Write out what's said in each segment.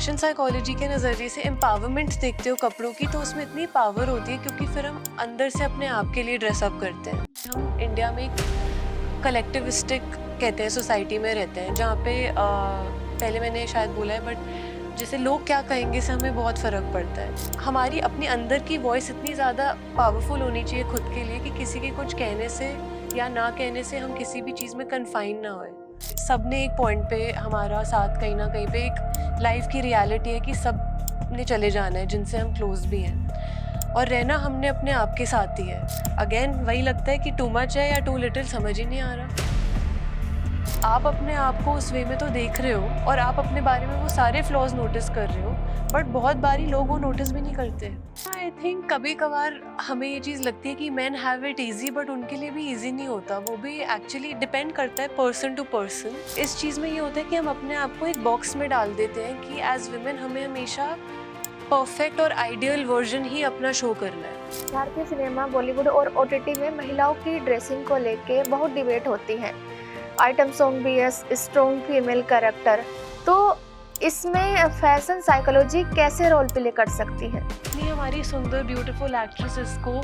Fashion psychology के नज़रिए से एम्पावरमेंट देखते हो कपड़ों की, तो उसमें इतनी पावर होती है क्योंकि फिर हम अंदर से अपने आप के लिए ड्रेसअप करते हैं। हम इंडिया में एक कलेक्टिविस्टिक कहते हैं सोसाइटी में रहते हैं, जहाँ पे पहले मैंने शायद बोला है, बट जैसे लोग क्या कहेंगे से हमें बहुत फ़र्क पड़ता है। हमारी अपनी अंदर की वॉइस इतनी ज़्यादा पावरफुल होनी चाहिए खुद के लिए कि किसी के कुछ कहने से या ना कहने से हम किसी भी चीज़ में कन्फाइन ना होए। सब ने एक पॉइंट पे हमारा साथ कहीं ना कहीं पे एक लाइफ की रियलिटी है कि सब ने चले जाना है जिनसे हम क्लोज भी हैं, और रहना हमने अपने आप के साथ ही है। अगेन वही लगता है कि टू मच है या टू लिटिल समझ ही नहीं आ रहा। आप अपने आप को उस वे में तो देख रहे हो और आप अपने बारे में वो सारे फ्लॉज नोटिस कर रहे हो, बट बहुत बारी लोग वो नोटिस भी नहीं करते। आई थिंक कभी कभार हमें ये चीज़ लगती है कि man have it easy, but उनके लिए भी ईजी नहीं होता। वो भी एक्चुअली डिपेंड करता है पर्सन टू पर्सन। इस चीज़ में ये होता है कि हम अपने आप को एक बॉक्स में डाल देते हैं कि एज वुमेन हमें हमेशा परफेक्ट और आइडियल वर्जन ही अपना शो करना है। भारतीय सिनेमा, बॉलीवुड और ओटीटी में महिलाओं की ड्रेसिंग को लेके बहुत डिबेट होती है। आइटम सॉन्ग भी है, स्ट्रॉन्ग फीमेल कैरेक्टर, तो इसमें फैशन साइकोलॉजी कैसे रोल प्ले कर सकती है? इतनी हमारी सुंदर ब्यूटीफुल एक्ट्रेसेस को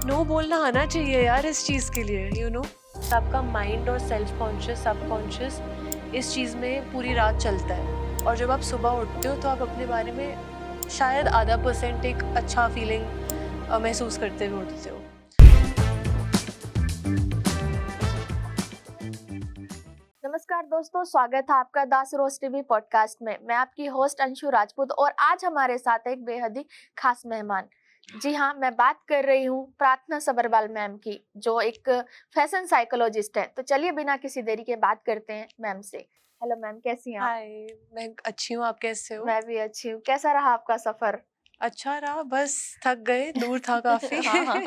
नो बोलना आना चाहिए यार इस चीज़ के लिए, यू नो। सबका माइंड और सेल्फ कॉन्शियस सब कॉन्शियस इस चीज़ में पूरी रात चलता है, और जब आप सुबह उठते हो तो आप अपने बारे में शायद आधा % एक अच्छा फीलिंग महसूस करते हुए उठते हो। नमस्कार दोस्तों, स्वागत है आपका दास रोज टीवी पॉडकास्ट में। मैं आपकी होस्ट अंशु राजपूत और आज हमारे साथ एक बेहद ही खास मेहमान। जी हाँ, मैं बात कर रही हूँ प्रार्थना सबरवाल मैम की, जो एक फैशन साइकोलॉजिस्ट है। तो चलिए बिना किसी देरी के बात करते हैं मैम से। हेलो मैम, कैसी हैं आप? हाय, मैं अच्छी हूँ, आप कैसे हो? मैं भी अच्छी हूँ। कैसा रहा आपका सफर? अच्छा रहा, बस थक गए, दूर था काफी। हाँ।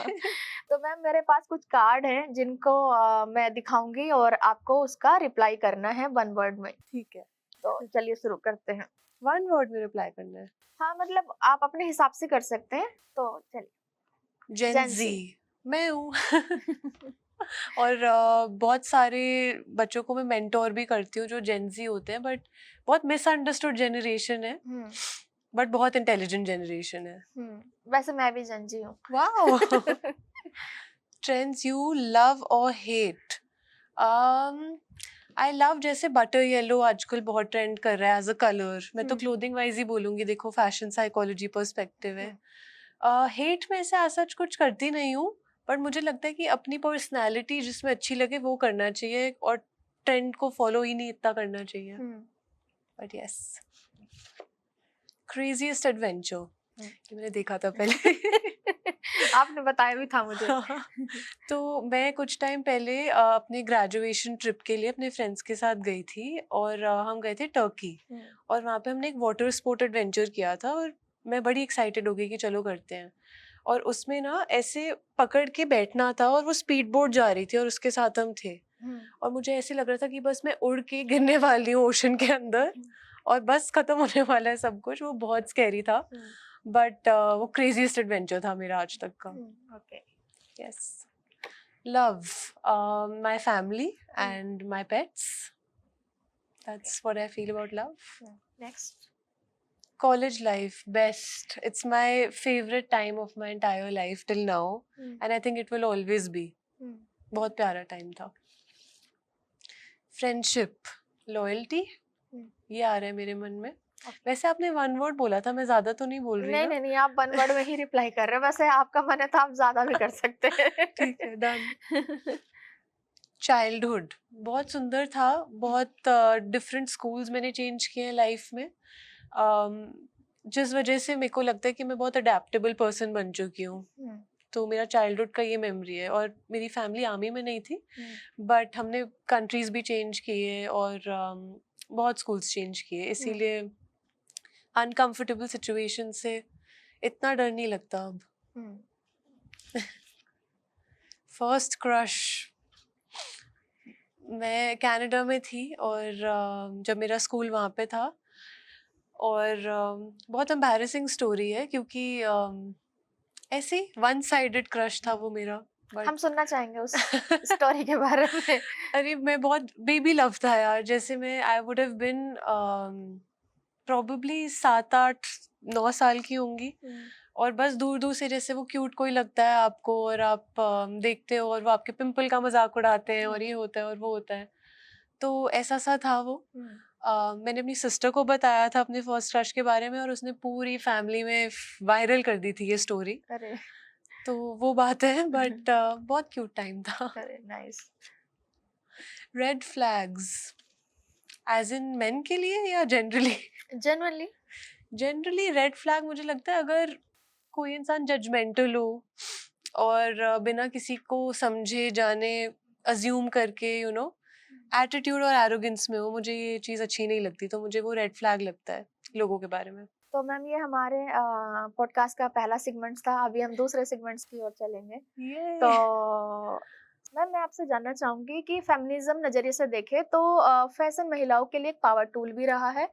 तो मैम, मेरे पास कुछ कार्ड हैं जिनको मैं दिखाऊंगी और आपको उसका रिप्लाई करना है 1 वर्ड में। ठीक है, तो चलिए शुरू करते हैं। 1 वर्ड में रिप्लाई करना है। हाँ, मतलब आप अपने हिसाब से कर सकते हैं। तो चलिए। जेन जेन जी ज़ी। मैं हूँ। और बहुत सारे बच्चों को मैं मेंटोर भी करती हूँ जो जेन जी होते हैं, बट बहुत मिसअंडरस्टूड जनरेशन है, बट बहुत इंटेलिजेंट जनरेशन है। वैसे मैं भी जेन ज़ी हूँ। वाओ। ट्रेंड्स यू लव और हेट? आई लव, जैसे बटर येलो आजकल बहुत ट्रेंड कर रहा है एज अ कलर। मैं तो क्लोथिंग वाइज ही बोलूंगी, देखो फैशन साइकोलॉजी पर्सपेक्टिव है। हेट में ऐसे सच कुछ करती नहीं हूँ, पर मुझे लगता है कि अपनी पर्सनैलिटी जिसमें अच्छी लगे वो करना चाहिए, और ट्रेंड को फॉलो ही नहीं इतना करना चाहिए। बट यस, क्रेजीएस्ट एडवेंचर ये मैंने देखा था पहले। आपने बताया भी था मुझे। तो मैं कुछ टाइम पहले अपने ग्रेजुएशन ट्रिप के लिए अपने फ्रेंड्स के साथ गई थी, और हम गए थे टर्की। और वहाँ पे हमने एक वाटर स्पोर्ट एडवेंचर किया था, और मैं बड़ी एक्साइटेड हो गई कि चलो करते हैं। और उसमें ना ऐसे पकड़ के बैठना था, और वो स्पीड बोट जा रही थी और उसके साथ हम थे। और मुझे ऐसे लग रहा था कि बस मैं उड़ के गिरने वाली हूँ ओशन के अंदर, और बस खत्म होने वाला है सब कुछ। वो बहुत स्कैरी था, बट वो क्रेजीस्ट एडवेंचर था मेरा आज तक का। Okay. Yes, love my family and my pets. That's what I feel about love. Next. College life, best. It's my favorite time of my entire life till now, and I think it will always be. बहुत प्यारा time था। Friendship, loyalty, ये आ रहा है मेरे मन में। वैसे आपने 1 वर्ड बोला था, मैं ज्यादा तो नहीं बोल रही नहीं ना? नहीं, आप 1 वर्ड में ही रिप्लाई कर रहे हैं। वैसे आपका मन है तो आप ज्यादा भी कर सकते हैं। ठीक है, डन। चाइल्डहुड बहुत सुंदर था। बहुत डिफरेंट स्कूल्स मैंने चेंज किए हैं लाइफ में, जिस वजह से मेरे को लगता है कि मैं बहुत अडेप्टेबल पर्सन बन चुकी हूँ। तो मेरा चाइल्डहुड का ये मेमोरी है। और मेरी फैमिली आर्मी में नहीं थी, बट हमने कंट्रीज भी चेंज किए और बहुत स्कूल्स चेंज किए, इसीलिए अनकंफर्टेबल सिचुएशन से इतना डर नहीं लगता अब। फर्स्ट क्रश, मैं कनाडा में थी, और जब मेरा स्कूल वहाँ पे था, और बहुत एम्बैरेसिंग स्टोरी है क्योंकि ऐसे 1 साइडेड क्रश था वो मेरा। हम सुनना चाहेंगे उस स्टोरी के बारे में। अरे मैं बहुत बेबी लव था यार। जैसे मैं I would have been probably 7-8-9 साल की होंगी। और बस दूर दूर से जैसे वो क्यूट कोई लगता है आपको, और आप देखते हो और वो आपके पिंपल का मजाक उड़ाते हैं और ये होता है और वो होता है। तो ऐसा सा था वो। मैंने अपनी सिस्टर को बताया था अपने फर्स्ट क्रश के बारे में, और उसने पूरी फैमिली में वायरल कर दी थी ये स्टोरी। अरे तो वो बात है, बट बहुत क्यूट टाइम था। अरे nice. Red flags as in men के लिए या generally? Generally generally red flag मुझे लगता है अगर कोई इंसान जजमेंटल हो और बिना किसी को समझे जाने अज्यूम करके एटीट्यूड और एरोगेंस में हो, मुझे ये चीज़ अच्छी नहीं लगती। तो मुझे वो रेड फ्लैग लगता है लोगों के बारे में। तो मैम ये हमारे पॉडकास्ट का पहला सेगमेंट था, अभी हम दूसरे सेगमेंट्स की ओर चलेंगे। ये तो मैम मैं आपसे जानना चाहूंगी कि फेमिनिज्म नजरिए से देखें तो फैशन महिलाओं के लिए एक पावर टूल भी रहा है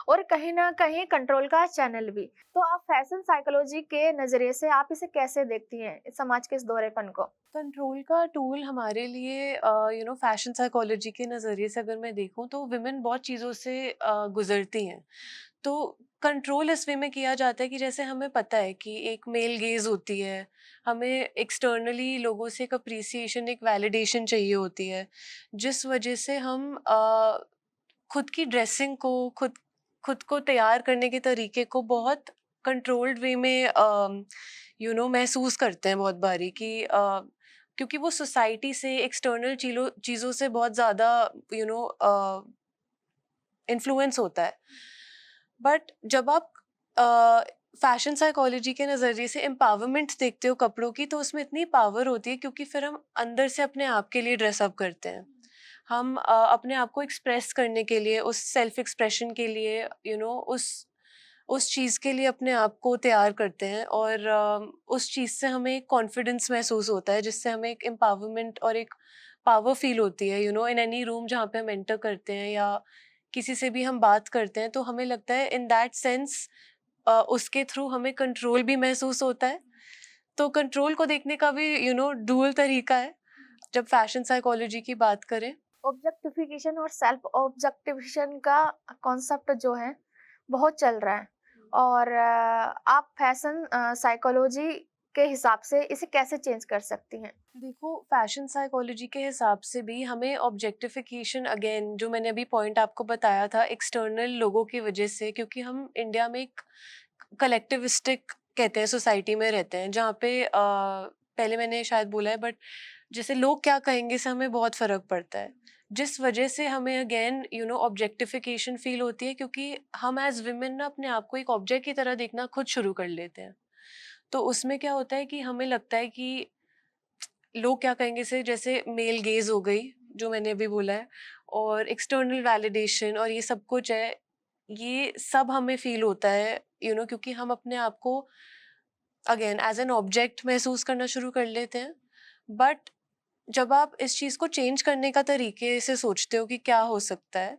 और कहीं ना कहीं कंट्रोल का चैनल भी। तो आप फैशन साइकोलॉजी के नजरिए से आप इसे कैसे देखती हैं, इस समाज के इस दोहरेपन को? कंट्रोल का टूल हमारे लिए फैशन साइकोलॉजी के नज़रिए से अगर मैं देखूं तो विमेन बहुत चीज़ों से गुजरती हैं। तो कंट्रोल इस वे में किया जाता है कि जैसे हमें पता है कि एक मेल गेज होती है, हमें एक्सटर्नली लोगों से एक अप्रिसिएशन, एक वैलिडेशन चाहिए होती है, जिस वजह से हम खुद की ड्रेसिंग को, खुद खुद को तैयार करने के तरीके को बहुत कंट्रोल्ड वे में महसूस करते हैं बहुत बारी कि क्योंकि वो सोसाइटी से, एक्सटर्नल चीज़ों से बहुत ज़्यादा इन्फ्लुएंस होता है। बट जब आप फैशन साइकोलॉजी के नज़रिए से एम्पावरमेंट देखते हो कपड़ों की, तो उसमें इतनी पावर होती है क्योंकि फिर हम अंदर से अपने आप के लिए ड्रेसअप करते हैं। हम अपने आप को एक्सप्रेस करने के लिए, उस सेल्फ एक्सप्रेशन के लिए, उस चीज़ के लिए अपने आप को तैयार करते हैं, और उस चीज़ से हमें एक कॉन्फिडेंस महसूस होता है, जिससे हमें एक एम्पावरमेंट और एक पावर फील होती है इन एनी रूम जहाँ पे हम एंटर करते हैं या किसी से भी हम बात करते हैं, तो हमें लगता है इन दैट सेंस उसके थ्रू हमें कंट्रोल भी महसूस होता है। तो कंट्रोल को देखने का भी डुअल तरीका है जब फैशन साइकोलॉजी की बात करें। ऑब्जेक्टिफिकेशन और सेल्फ ऑब्जेक्टिफिकेशन का कॉन्सेप्ट जो है बहुत चल रहा है, और आप फैशन साइकोलॉजी के हिसाब से इसे कैसे चेंज कर सकती हैं? देखो, फैशन साइकोलॉजी के हिसाब से भी हमें ऑब्जेक्टिफिकेशन, अगेन जो मैंने अभी पॉइंट आपको बताया था, एक्सटर्नल लोगों की वजह से, क्योंकि हम इंडिया में एक कलेक्टिविस्टिक कहते हैं सोसाइटी में रहते हैं, जहाँ पे पहले मैंने शायद बोला है, बट जैसे लोग क्या कहेंगे से हमें बहुत फर्क पड़ता है, जिस वजह से हमें अगेन ऑब्जेक्टिफिकेशन फील होती है, क्योंकि हम एज विमेन ना अपने आप को एक ऑब्जेक्ट की तरह देखना खुद शुरू कर लेते हैं। तो उसमें क्या होता है कि हमें लगता है कि लोग क्या कहेंगे से, जैसे मेल गेज हो गई जो मैंने अभी बोला है, और एक्सटर्नल वैलिडेशन और ये सब कुछ है, ये सब हमें फील होता है क्योंकि हम अपने आप को अगेन एज एन ऑब्जेक्ट महसूस करना शुरू कर लेते हैं। बट जब आप इस चीज़ को चेंज करने का तरीके से सोचते हो कि क्या हो सकता है,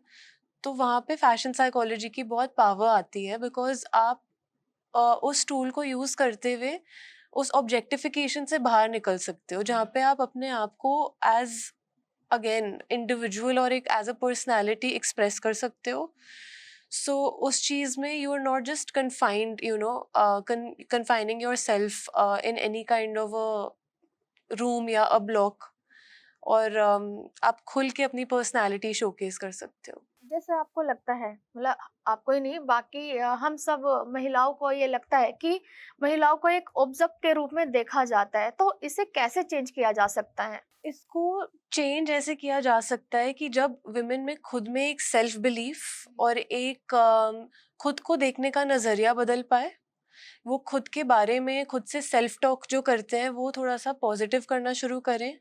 तो वहाँ पे फैशन साइकोलॉजी की बहुत पावर आती है, बिकॉज आप उस टूल को यूज़ करते हुए उस ऑब्जेक्टिफिकेशन से बाहर निकल सकते हो, जहाँ पे आप अपने आप को एज अगेन इंडिविजुअल और एक एज अ पर्सनैलिटी एक्सप्रेस कर सकते हो। सो उस चीज़ में you are not just confined confining yourself in any kind of a room या अ ब्लॉक, और आप खुल के अपनी पर्सनैलिटी शोकेस कर सकते हो। जैसे आपको लगता है, मतलब आपको ही नहीं, बाकी हम सब महिलाओं को ये लगता है कि महिलाओं को एक ऑब्जेक्ट के रूप में देखा जाता है, तो इसे कैसे चेंज किया जा सकता है? इसको चेंज ऐसे किया जा सकता है कि जब विमेन में खुद में एक सेल्फ बिलीफ और एक खुद को देखने का नज़रिया बदल पाए, वो खुद के बारे में खुद से सेल्फ टॉक जो करते हैं वो थोड़ा सा पॉजिटिव करना शुरू करें,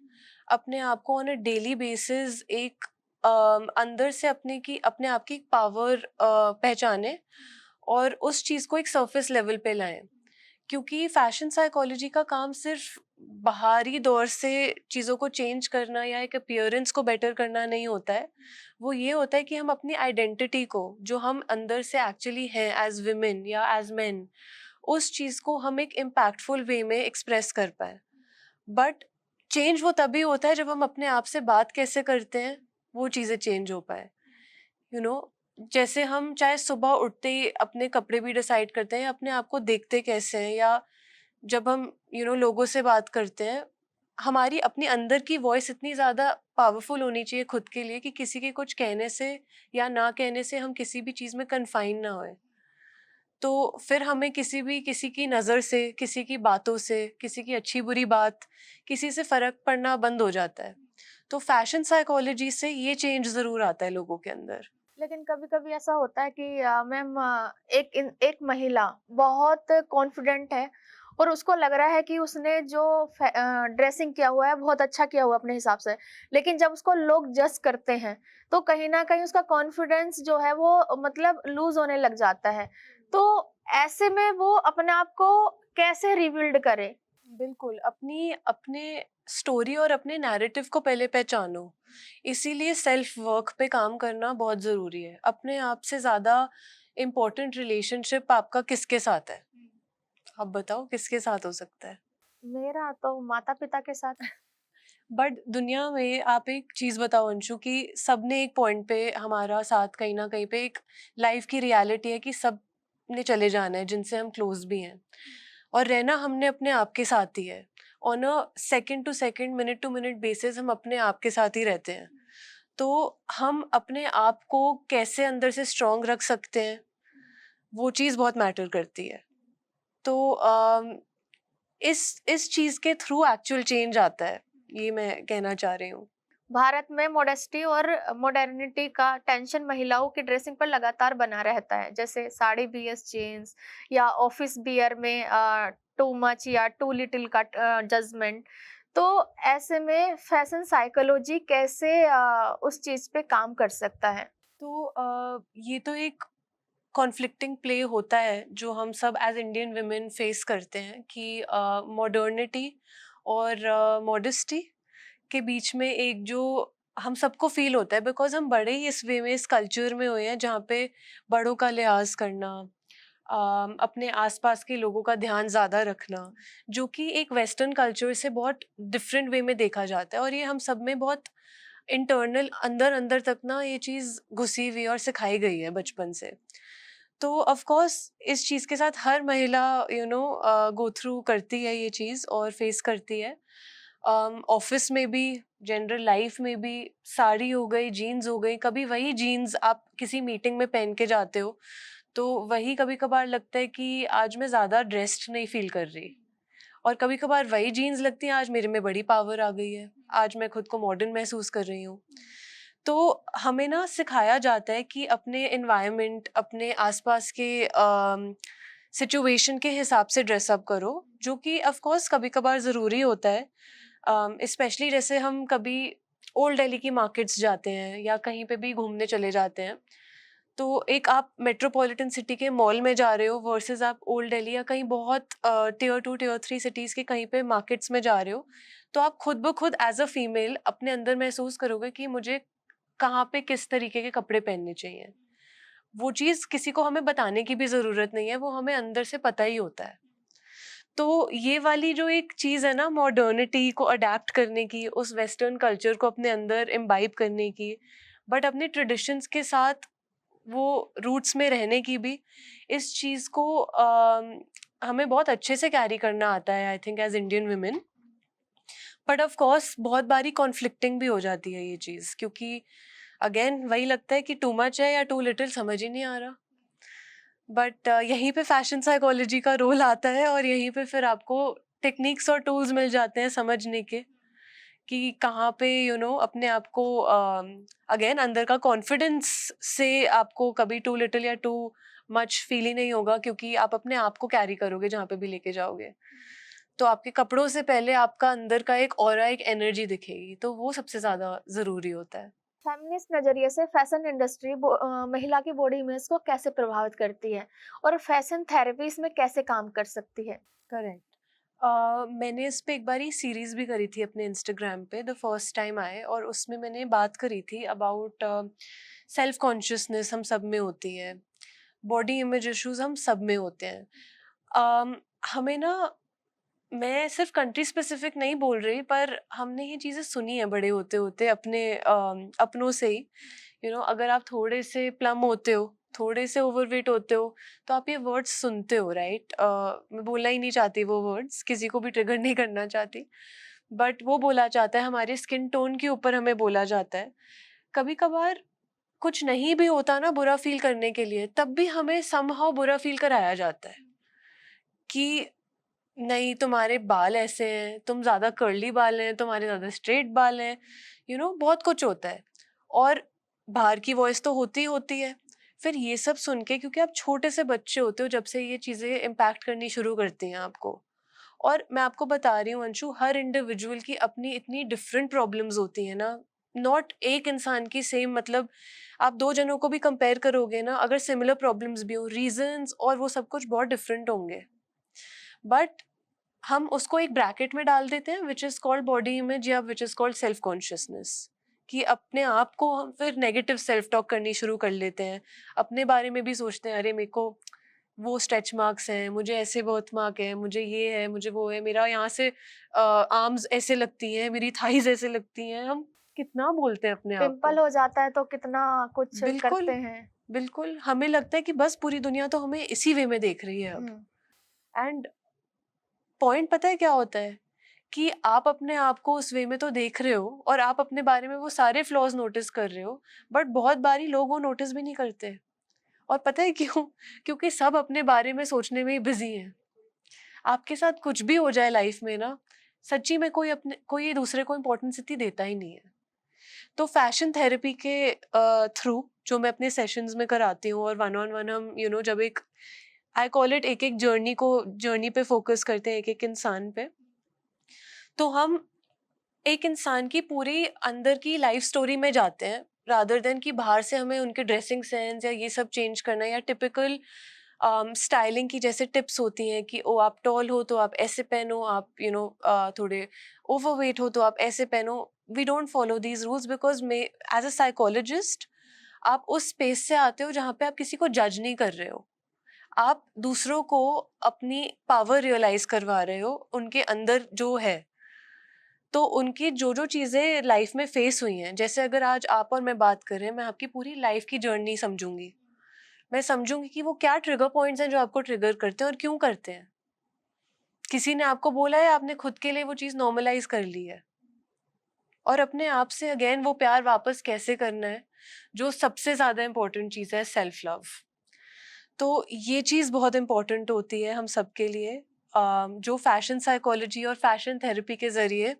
अपने आप को ऑन अ डेली बेसिस एक अंदर से अपने आप की एक पावर पहचाने, और उस चीज़ को एक सरफेस लेवल पे लाएं। क्योंकि फैशन साइकोलॉजी का काम सिर्फ बाहरी दौर से चीज़ों को चेंज करना या एक अपीयरेंस को बेटर करना नहीं होता है। वो ये होता है कि हम अपनी आइडेंटिटी को, जो हम अंदर से एक्चुअली हैं एज विमेन या एज मेन, उस चीज़ को हम एक इम्पैक्टफुल वे में एक्सप्रेस कर पाए। बट चेंज वो तभी होता है जब हम अपने आप से बात कैसे करते हैं वो चीज़ें चेंज हो पाए। यू नो जैसे हम चाहे सुबह उठते ही अपने कपड़े भी डिसाइड करते हैं, अपने आप को देखते कैसे हैं, या जब हम लोगों से बात करते हैं, हमारी अपनी अंदर की वॉइस इतनी ज़्यादा पावरफुल होनी चाहिए खुद के लिए कि किसी के कुछ कहने से या ना कहने से हम किसी भी चीज़ में कन्फाइन ना होए। तो फिर हमें किसी की नज़र से, किसी की बातों से, किसी की अच्छी बुरी बात, किसी से फ़र्क पड़ना बंद हो जाता है। तो फैशन साइकोलॉजी से ये चेंज ज़रूर आता है लोगों के अंदर। लेकिन कभी-कभी ऐसा होता है कि मैम एक महिला बहुत कॉन्फिडेंट है और उसको लग रहा है कि उसने जो ड्रेसिंग किया हुआ है बहुत अच्छा किया हुआ है अपने हिसाब से। लेकिन जब उसको लोग जज करते हैं, तो कहीं न कहीं उसका कॉन्फिडेंस जो है वो मतलब लूज़ होने लग जाता है। तो ऐसे में वो अपने आप को कैसे रिबिल्ड करे? बिल्कुल, अपने स्टोरी और अपने नैरेटिव को पहले पहचानो। इसीलिए सेल्फ वर्क पे काम करना बहुत ज़रूरी है। अपने आप से ज़्यादा इम्पोर्टेंट रिलेशनशिप आपका किसके साथ है? आप बताओ किसके साथ हो सकता है? मेरा तो माता-पिता के साथ। बट दुनिया में आप एक चीज़ बताओ अंशु, कि सबने एक पॉइंट पे हमारा साथ कहीं न कहीं पे, एक लाइफ़ की रियलिटी है कि सबने चले जाना है जिनसे हम क्लोज़ भी हैं। और रहना हमने अपने आप के साथ ही है। On a second to second, minute to minute basis हम अपने आप के साथ ही रहते हैं। तो हम अपने आप को कैसे अंदर से स्ट्रॉन्ग रख सकते हैं, वो चीज़ बहुत मैटर करती है। तो इस चीज़ के थ्रू एक्चुअल चेंज आता है, ये मैं कहना चाह रही हूँ। भारत में मॉडेस्टी और मॉडर्निटी का टेंशन महिलाओं की ड्रेसिंग पर लगातार बना रहता है, जैसे साड़ी बीएस जीन्स या ऑफिस बियर में टू मच या टू लिटिल का जजमेंट। तो ऐसे में फैशन साइकोलॉजी कैसे उस चीज पे काम कर सकता है? तो ये तो एक कॉन्फ्लिक्टिंग प्ले होता है जो हम सब एज इंडियन वुमेन फेस करते हैं, कि मॉडर्निटी और मॉडेस्टी के बीच में एक जो हम सबको फील होता है, बिकॉज हम बड़े ही इस वे में, इस कल्चर में हुए हैं जहाँ पे बड़ों का लिहाज करना, अपने आसपास के लोगों का ध्यान ज़्यादा रखना, जो कि एक वेस्टर्न कल्चर से बहुत डिफरेंट वे में देखा जाता है, और ये हम सब में बहुत इंटरनल, अंदर अंदर तक ना ये चीज़ घुसी हुई और सिखाई गई है बचपन से। तो ऑफ कोर्स इस चीज़ के साथ हर महिला गो थ्रू करती है ये चीज़ और फेस करती है। ऑफिस में भी, जनरल लाइफ में भी, साड़ी हो गई, जीन्स हो गई, कभी वही जीन्स आप किसी मीटिंग में पहन के जाते हो, तो वही कभी कभार लगता है कि आज मैं ज़्यादा ड्रेस्ड नहीं फील कर रही, और कभी कभार वही जीन्स लगती है आज मेरे में बड़ी पावर आ गई है, आज मैं खुद को मॉडर्न महसूस कर रही हूँ। तो हमें ना सिखाया जाता है कि अपने एनवायरनमेंट, अपने आसपास के सिचुएशन के हिसाब से ड्रेसअप करो, जो कि ऑफ कोर्स कभी कभार ज़रूरी होता है। स्पेशली जैसे हम कभी ओल्ड दिल्ली की मार्केट्स जाते हैं या कहीं पे भी घूमने चले जाते हैं, तो एक आप मेट्रोपॉलिटन सिटी के मॉल में जा रहे हो वर्सेस आप ओल्ड दिल्ली या कहीं बहुत टियर 2 टियर 3 सिटीज़ के कहीं पे मार्केट्स में जा रहे हो, तो आप खुद ब खुद एज अ फीमेल अपने अंदर महसूस करोगे कि मुझे कहाँ पे किस तरीके के कपड़े पहनने चाहिए। वो चीज़ किसी को हमें बताने की भी ज़रूरत नहीं है, वो हमें अंदर से पता ही होता है। तो ये वाली जो एक चीज़ है ना, मॉडर्निटी को अडैप्ट करने की, उस वेस्टर्न कल्चर को अपने अंदर इम्बाइब करने की, बट अपने ट्रेडिशंस के साथ वो रूट्स में रहने की भी, इस चीज़ को हमें बहुत अच्छे से कैरी करना आता है, I think as Indian women. But of course बहुत बारी कॉन्फ्लिक्टिंग भी हो जाती है ये चीज़, क्योंकि अगेन वही लगता है कि टू मच है या टू लिटिल, समझ ही नहीं आ रहा। बट यहीं पे फैशन साइकोलॉजी का रोल आता है, और यहीं पे फिर आपको टेक्निक्स और टूल्स मिल जाते हैं समझने के, कि कहाँ पे अपने आप को अगेन अंदर का कॉन्फिडेंस से आपको कभी टू लिटिल या टू मच फील ही नहीं होगा, क्योंकि आप अपने आप को कैरी करोगे जहाँ पे भी लेके जाओगे। तो आपके कपड़ों से पहले आपका अंदर का एक ऑरा, एक एनर्जी दिखेगी, तो वो सबसे ज़्यादा ज़रूरी होता है। फेमिनिस्ट नजरिए से फैशन इंडस्ट्री महिला की बॉडी इमेज को कैसे प्रभावित करती है और फैशन थेरेपी इसमें कैसे काम कर सकती है? करेक्ट। मैंने इस पे एक बारी सीरीज भी करी थी अपने इंस्टाग्राम पे, द फर्स्ट टाइम आए, और उसमें मैंने बात करी थी अबाउट सेल्फ कॉन्शियसनेस हम सब में होती है, बॉडी इमेज इश्यूज हम सब में होते हैं। हमें ना, मैं सिर्फ कंट्री स्पेसिफिक नहीं बोल रही, पर हमने ये चीज़ें सुनी है बड़े होते होते अपने अपनों से ही, अगर आप थोड़े से प्लम होते हो, थोड़े से ओवरवेट होते हो, तो आप ये वर्ड्स सुनते हो, राइट? मैं बोलना ही नहीं चाहती वो वर्ड्स, किसी को भी ट्रिगर नहीं करना चाहती, बट वो बोला जाता है, हमारे स्किन टोन के ऊपर हमें बोला जाता है। कभी कभार कुछ नहीं भी होता ना बुरा फील करने के लिए, तब भी हमें समहाउ बुरा फील कराया जाता है कि नहीं, तुम्हारे बाल ऐसे हैं, तुम ज्यादा कर्ली बाल हैं, तुम्हारे ज्यादा स्ट्रेट बाल हैं, बहुत कुछ होता है। और बाहर की वॉइस तो होती ही होती है। फिर ये सब सुन के, क्योंकि आप छोटे से बच्चे होते हो जब से ये चीजें इम्पैक्ट करनी शुरू करती हैं आपको। और मैं आपको बता रही हूँ अंशु, हर इंडिविजुअल की अपनी इतनी डिफरेंट प्रॉब्लम्स होती हैं ना, नॉट एक इंसान की सेम, मतलब आप दो जनों को भी कंपेयर करोगे ना, अगर सिमिलर प्रॉब्लम्स भी हो, रीजंस और वो सब कुछ बहुत डिफरेंट होंगे, बट हम उसको एक ब्रैकेट में डाल देते हैं, which is called body image या which is called self consciousness, कि अपने आप को हम फिर नेगेटिव सेल्फ टॉक करनी शुरू कर लेते हैं। अपने बारे में भी सोचते हैं, अरे मेरे को वो स्ट्रेच मार्क्स हैं, मुझे ऐसे बर्थ मार्क है, मुझे ये है, मुझे वो है, मेरा यहाँ से आर्म्स ऐसे लगती हैं, मेरी थाइज ऐसे लगती हैं। हम कितना बोलते हैं अपने आप पिंपल को। हो जाता है तो कितना कुछ बिल्कुल, करते हैं। बिल्कुल, हमें लगता है कि बस पूरी दुनिया तो हमें इसी वे में देख रही है अब। एंड पॉइंट पता है क्या होता है, कि आप अपने आप को उस वे में तो देख रहे हो और आप अपने बारे में वो सारे फ्लॉज नोटिस कर रहे हो, बट बहुत बारी लोग वो नोटिस भी नहीं करते। और पता है क्यों? क्योंकि सब अपने बारे में सोचने में ही बिजी हैं। आपके साथ कुछ भी हो जाए लाइफ में ना, सच्ची में कोई दूसरे को इम्पोर्टेंस इतनी देता ही नहीं है। तो फैशन थेरेपी के थ्रू जो मैं अपने सेशंस में कराती हूँ, और वन ऑन वन हम जब एक, आई कॉल इट, एक एक जर्नी पे फोकस करते हैं, एक एक इंसान पे, तो हम एक इंसान की पूरी अंदर की लाइफ स्टोरी में जाते हैं, रादर देन कि बाहर से हमें उनके ड्रेसिंग सेंस या ये सब चेंज करना, या टिपिकल स्टाइलिंग की जैसे टिप्स होती हैं कि ओ आप टॉल हो तो आप ऐसे पहनो, आप थोड़े ओवरवेट हो तो आप ऐसे पहनो। We don't follow these rules, because me as a psychologist आप उस स्पेस से आते हो जहाँ पे आप किसी को जज नहीं कर रहे हो, आप दूसरों को अपनी पावर रियलाइज करवा रहे हो, उनके अंदर जो है। तो उनकी जो जो चीज़ें लाइफ में फेस हुई हैं, जैसे अगर आज आप और मैं बात करें, मैं आपकी पूरी लाइफ की जर्नी समझूंगी, मैं समझूंगी कि वो क्या ट्रिगर पॉइंट्स हैं जो आपको ट्रिगर करते हैं और क्यों करते हैं। किसी ने आपको बोला है, आपने खुद के लिए वो चीज़ नॉर्मलाइज कर ली है। और अपने आप से अगेन वो प्यार वापस कैसे करना है, जो सबसे ज़्यादा इम्पोर्टेंट चीज़ है, सेल्फ लव। तो ये चीज़ बहुत इम्पोर्टेंट होती है हम सबके लिए, जो फैशन साइकोलॉजी और फैशन थेरेपी के ज़रिए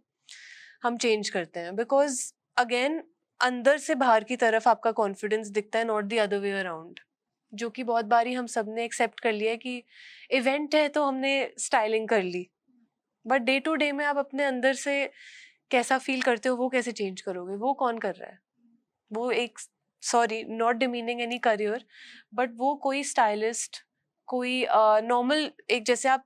हम चेंज करते हैं। बिकॉज अगेन अंदर से बाहर की तरफ आपका कॉन्फिडेंस दिखता है, not the other way around, जो कि बहुत बारी हम सब ने एक्सेप्ट कर लिया है कि इवेंट है तो हमने स्टाइलिंग कर ली, बट डे टू डे में आप अपने अंदर से कैसा फील करते हो वो कैसे चेंज करोगे? वो कौन कर रहा है? वो एक, sorry not demeaning any career, but वो कोई स्टाइलिस्ट, कोई नॉर्मल एक, जैसे आप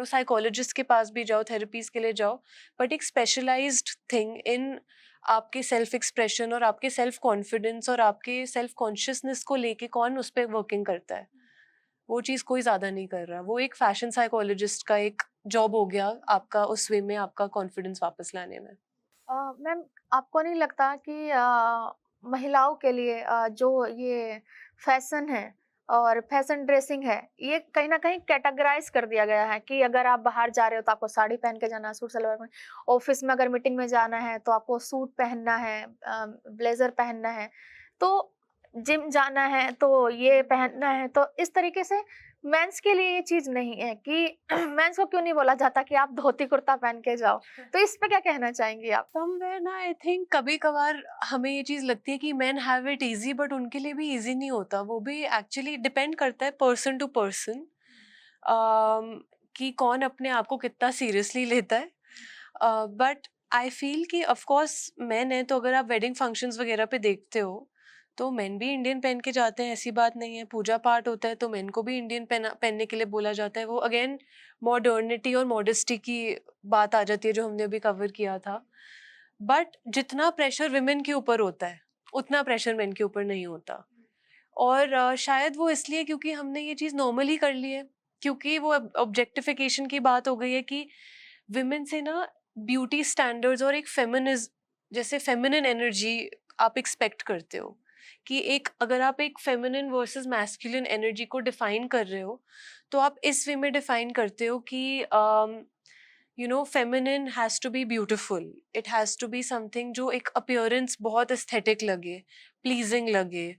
साइकोलॉजिस्ट के पास भी जाओ, थेरेपीज के लिए जाओ, बट एक स्पेशलाइज्ड थिंग इन आपके सेल्फ एक्सप्रेशन और आपके सेल्फ कॉन्फिडेंस और आपके सेल्फ कॉन्शियसनेस को लेके कौन उस पर वर्किंग करता है, वो चीज़ कोई ज़्यादा नहीं कर रहा। वो एक फैशन साइकोलॉजिस्ट का एक जॉब हो गया आपका उस वे में आपका कॉन्फिडेंस वापस लाने में। मैम, आपको नहीं लगता कि महिलाओं के लिए जो ये फैशन है और फैशन ड्रेसिंग है, ये कहीं ना कहीं कैटेगराइज कर दिया गया है कि अगर आप बाहर जा रहे हो तो आपको साड़ी पहन के जाना है, सूट सलवार में, ऑफिस में अगर मीटिंग में जाना है तो आपको सूट पहनना है, ब्लेजर पहनना है, तो जिम जाना है तो ये पहनना है। तो इस तरीके से मेंस के लिए ये चीज नहीं है कि मेंस को क्यों नहीं बोला जाता कि आप धोती कुर्ता पहन के जाओ? तो इस पे क्या कहना चाहेंगी आप? समवेयर ना, आई थिंक कभी कभार हमें ये चीज लगती है कि man have it easy, but उनके लिए भी इजी नहीं होता। वो भी एक्चुअली डिपेंड करता है पर्सन टू पर्सन, कि कौन अपने आप को कितना सीरियसली लेता है। बट आई फील कि ऑफ कोर्स मैन है, तो अगर आप वेडिंग फंक्शंस वगैरह पे देखते हो तो मेन भी इंडियन पहन के जाते हैं, ऐसी बात नहीं है। पूजा पाठ होता है तो मेन को भी इंडियन पहनने के लिए बोला जाता है। वो अगेन मॉडर्निटी और मॉडेस्टी की बात आ जाती है, जो हमने अभी कवर किया था। बट जितना प्रेशर विमेन के ऊपर होता है, उतना प्रेशर मेन के ऊपर नहीं होता। और शायद वो इसलिए क्योंकि हमने ये चीज़ नॉर्मल ही कर ली है, क्योंकि वो ऑब्जेक्टिफिकेशन की बात हो गई है कि विमेन से ना ब्यूटी स्टैंडर्ड्स और एक फेमिनिज्म, जैसे फेमिनिन एनर्जी आप एक्सपेक्ट करते हो कि एक अगर आप एक फेमिनिन वर्सेस मैस्कुलिन एनर्जी को डिफाइन कर रहे हो तो आप इस वे में डिफाइन करते हो कि feminine has to be beautiful, it has to be something जो एक अपीयरेंस बहुत एस्थेटिक लगे, प्लीजिंग लगे,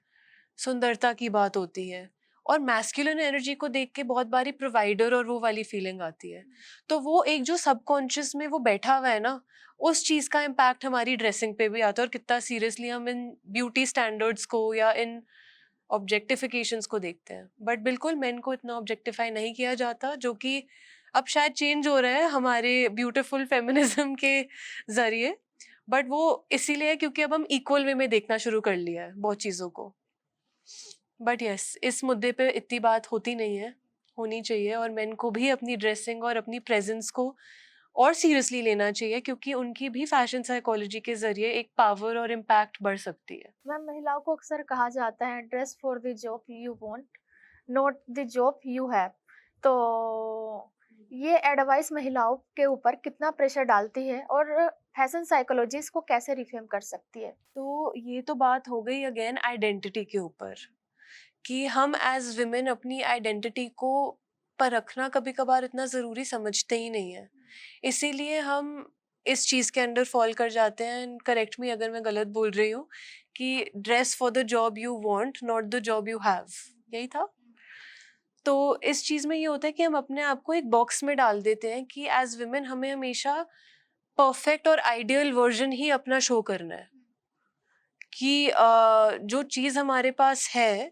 सुंदरता की बात होती है। और मैस्कुलिन एनर्जी को देख के बहुत बारी प्रोवाइडर और वो वाली फीलिंग आती है। तो वो एक जो सबकॉन्शियस में वो बैठा हुआ है ना, उस चीज़ का इम्पैक्ट हमारी ड्रेसिंग पे भी आता है और कितना सीरियसली हम इन ब्यूटी स्टैंडर्ड्स को या इन ऑब्जेक्टिफिकेशंस को देखते हैं। बट बिल्कुल मेन को इतना ऑब्जेक्टिफाई नहीं किया जाता, जो कि अब शायद चेंज हो रहा है हमारे ब्यूटीफुल फेमिनिज्म के जरिए। बट वो इसीलिए है क्योंकि अब हम इक्वल वे में देखना शुरू कर लिया है बहुत चीज़ों को। बट यस, इस मुद्दे पे इतनी बात होती नहीं है, होनी चाहिए। और मेन को भी अपनी ड्रेसिंग और अपनी प्रेजेंस को और सीरियसली लेना चाहिए, क्योंकि उनकी भी फैशन साइकोलॉजी के जरिए एक पावर और इम्पैक्ट बढ़ सकती है। मैम, महिलाओं को अक्सर कहा जाता है dress for the job you want, not the job you have. तो ये एडवाइस महिलाओं के ऊपर कितना प्रेशर डालती है और फैशन साइकोलॉजी इसको कैसे रिफ्रेम कर सकती है? तो ये तो बात हो गई अगेन आइडेंटिटी के ऊपर, कि हम एज विमेन अपनी आइडेंटिटी को परखना कभी कभार इतना ज़रूरी समझते ही नहीं है। इसीलिए हम इस चीज़ के अंडर फॉल कर जाते हैं। करेक्ट मी अगर मैं गलत बोल रही हूँ, कि dress for the job you want not the job you have, यही था। तो इस चीज़ में ये होता है कि हम अपने आप को एक बॉक्स में डाल देते हैं कि एज विमेन हमें हमेशा परफेक्ट और आइडियल वर्जन ही अपना शो करना है, कि जो चीज़ हमारे पास है